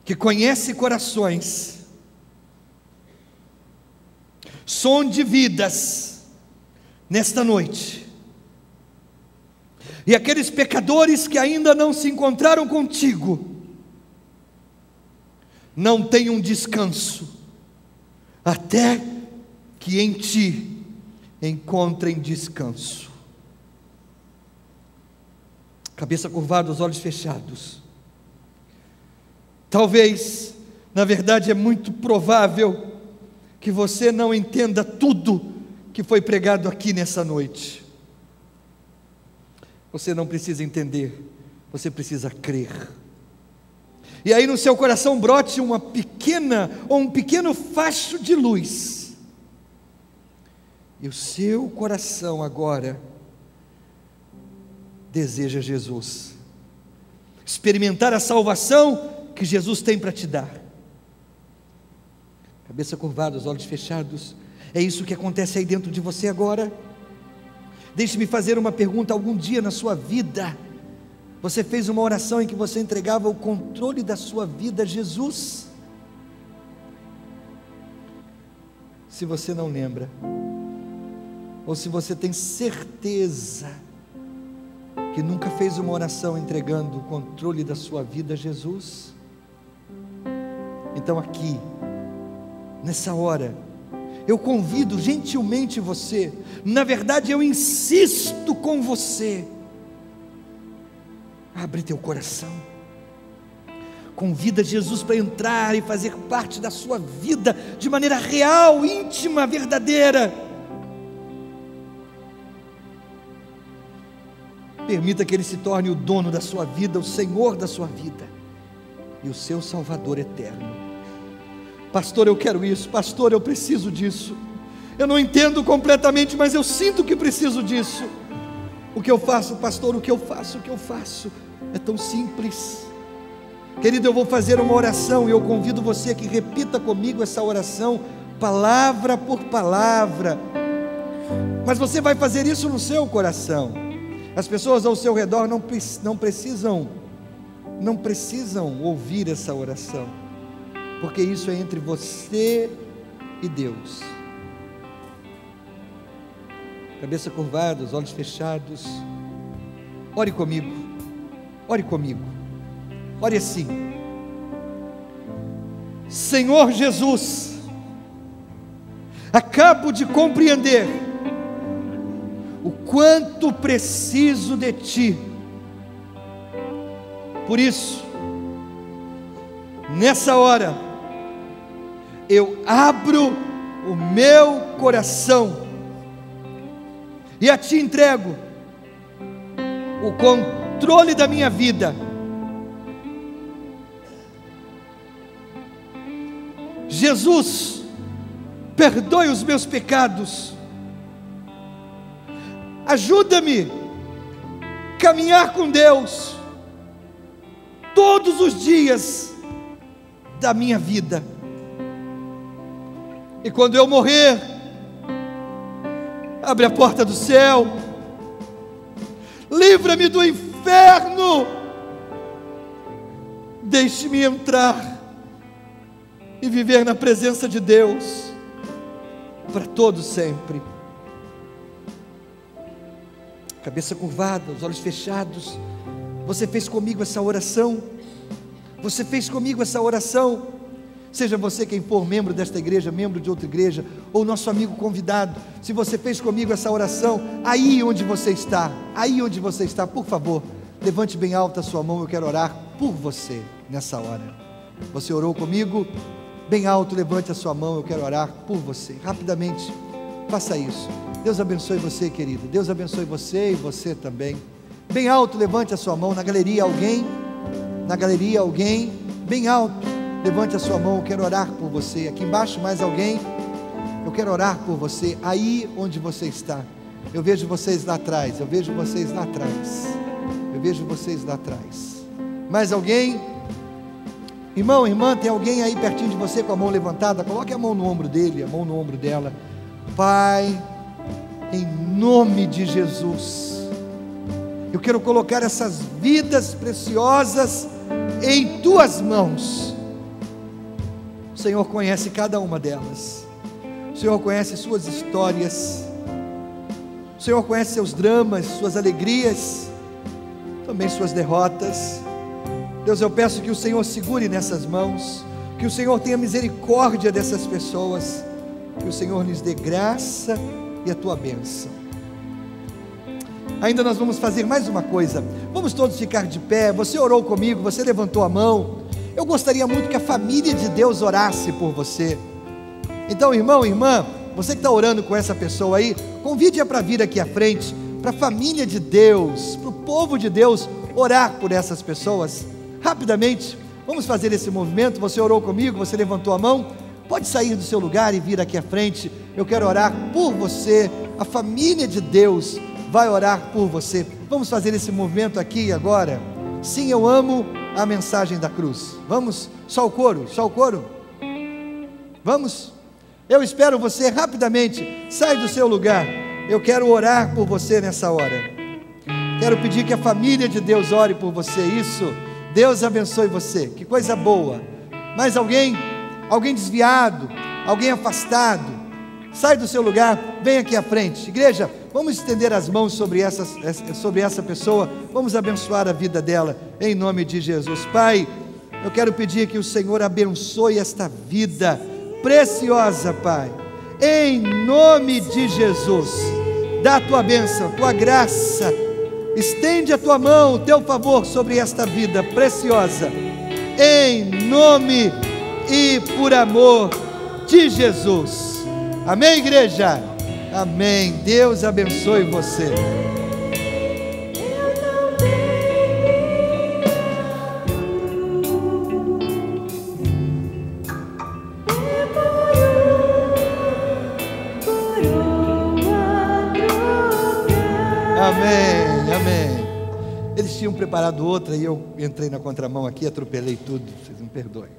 que conhece corações, sonde vidas nesta noite, e aqueles pecadores que ainda não se encontraram contigo, não tenham descanso, até que em Ti encontrem descanso. Cabeça curvada, os olhos fechados. Talvez, na verdade é muito provável que você não entenda tudo que foi pregado aqui nessa noite. Você não precisa entender, você precisa crer. E aí no seu coração brote uma pequena ou um pequeno facho de luz. E o seu coração agora deseja Jesus, experimentar a salvação que Jesus tem para te dar. Cabeça curvada, os olhos fechados. É isso que acontece aí dentro de você agora? Deixe-me fazer uma pergunta. Algum dia na sua vida você fez uma oração em que você entregava o controle da sua vida a Jesus? Se você não lembra, ou se você tem certeza que nunca fez uma oração entregando o controle da sua vida a Jesus, então aqui, nessa hora, eu convido gentilmente você, na verdade eu insisto com você, abre teu coração, convida Jesus para entrar e fazer parte da sua vida, de maneira real, íntima, verdadeira. Permita que Ele se torne o dono da sua vida, o Senhor da sua vida, e o seu Salvador eterno. Pastor, eu quero isso. Pastor, eu preciso disso. Eu não entendo completamente, mas eu sinto que preciso disso. O que eu faço, pastor? O que eu faço? O que eu faço? É tão simples. Querido, eu vou fazer uma oração e eu convido você que repita comigo essa oração, palavra por palavra. Mas você vai fazer isso no seu coração. As pessoas ao seu redor não precisam ouvir essa oração, porque isso é entre você e Deus. Cabeça curvada, os olhos fechados. Ore comigo, ore comigo, ore assim: Senhor Jesus, acabo de compreender o quanto preciso de Ti. Por isso, nessa hora, eu abro o meu coração e a Ti entrego o controle da minha vida. Jesus, perdoe os meus pecados, ajuda-me a caminhar com Deus todos os dias da minha vida, e quando eu morrer, abre a porta do céu, livra-me do inferno, deixe-me entrar e viver na presença de Deus para todo sempre. Cabeça curvada, os olhos fechados. Você fez comigo essa oração? Você fez comigo essa oração? Seja você quem for, membro desta igreja, membro de outra igreja, ou nosso amigo convidado, se você fez comigo essa oração, aí onde você está, por favor, levante bem alta a sua mão. Eu quero orar por você nessa hora. Você orou comigo? Bem alto, levante a sua mão. Eu quero orar por você. Rapidamente, faça isso. Deus abençoe você, querido. Deus abençoe você e você também. Bem alto, levante a sua mão. Na galeria, alguém? Na galeria, alguém? Bem alto, levante a sua mão. Eu quero orar por você. Aqui embaixo, mais alguém? Eu quero orar por você. Aí onde você está. Eu vejo vocês lá atrás. Eu vejo vocês lá atrás. Eu vejo vocês lá atrás. Mais alguém? Irmão, irmã, tem alguém aí pertinho de você com a mão levantada? Coloque a mão no ombro dele, a mão no ombro dela. Pai, em nome de Jesus, eu quero colocar essas vidas preciosas em Tuas mãos. O Senhor conhece cada uma delas. O Senhor conhece suas histórias. O Senhor conhece seus dramas, suas alegrias, também suas derrotas. Deus, eu peço que o Senhor segure nessas mãos, que o Senhor tenha misericórdia dessas pessoas, que o Senhor lhes dê graça e a Tua bênção. Ainda nós vamos fazer mais uma coisa. Vamos todos ficar de pé. Você orou comigo, você levantou a mão. Eu gostaria muito que a família de Deus orasse por você. Então, irmão, irmã, você que está orando com essa pessoa aí, convide-a para vir aqui à frente, para a família de Deus, para o povo de Deus, orar por essas pessoas. Rapidamente, vamos fazer esse movimento. Você orou comigo, você levantou a mão, pode sair do seu lugar e vir aqui à frente. Eu quero orar por você. A família de Deus vai orar por você. Vamos fazer esse movimento aqui agora. Sim, eu amo a mensagem da cruz? Vamos? Só o coro? Só o coro? Vamos? Eu espero você rapidamente. Sai do seu lugar. Eu quero orar por você nessa hora. Quero pedir que a família de Deus ore por você. Isso. Deus abençoe você. Que coisa boa. Mais alguém? Alguém desviado? Alguém afastado? Sai do seu lugar, vem aqui à frente. Igreja, vamos estender as mãos sobre essa pessoa. Vamos abençoar a vida dela, em nome de Jesus. Pai, eu quero pedir que o Senhor abençoe esta vida preciosa, Pai, em nome de Jesus. Dá a tua bênção, a tua graça. Estende a tua mão, o teu favor sobre esta vida preciosa, em nome e por amor de Jesus. Amém, igreja? Amém. Deus abençoe você. Amém, amém. Eles tinham preparado outra e eu entrei na contramão aqui, atropelei tudo, vocês me perdoem.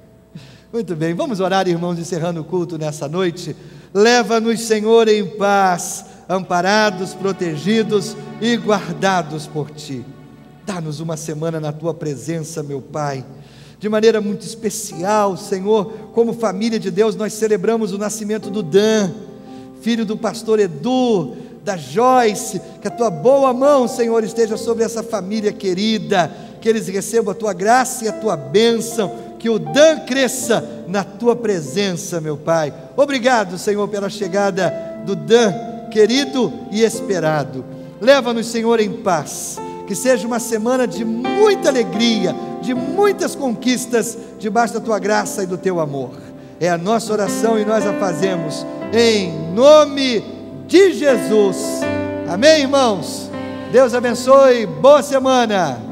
Muito bem, vamos orar, irmãos, encerrando o culto nessa noite. Leva-nos, Senhor, em paz, amparados, protegidos e guardados por Ti. Dá-nos uma semana na Tua presença, meu Pai, de maneira muito especial, Senhor. Como família de Deus, nós celebramos o nascimento do Dan, filho do pastor Edu, da Joyce. Que a Tua boa mão, Senhor, esteja sobre essa família querida, que eles recebam a Tua graça e a Tua bênção, que o Dan cresça na Tua presença, meu Pai. Obrigado, Senhor, pela chegada do Dan, querido e esperado. Leva-nos, Senhor, em paz, que seja uma semana de muita alegria, de muitas conquistas, debaixo da Tua graça e do Teu amor. É a nossa oração e nós a fazemos em nome de Jesus. Amém, irmãos? Deus abençoe, boa semana.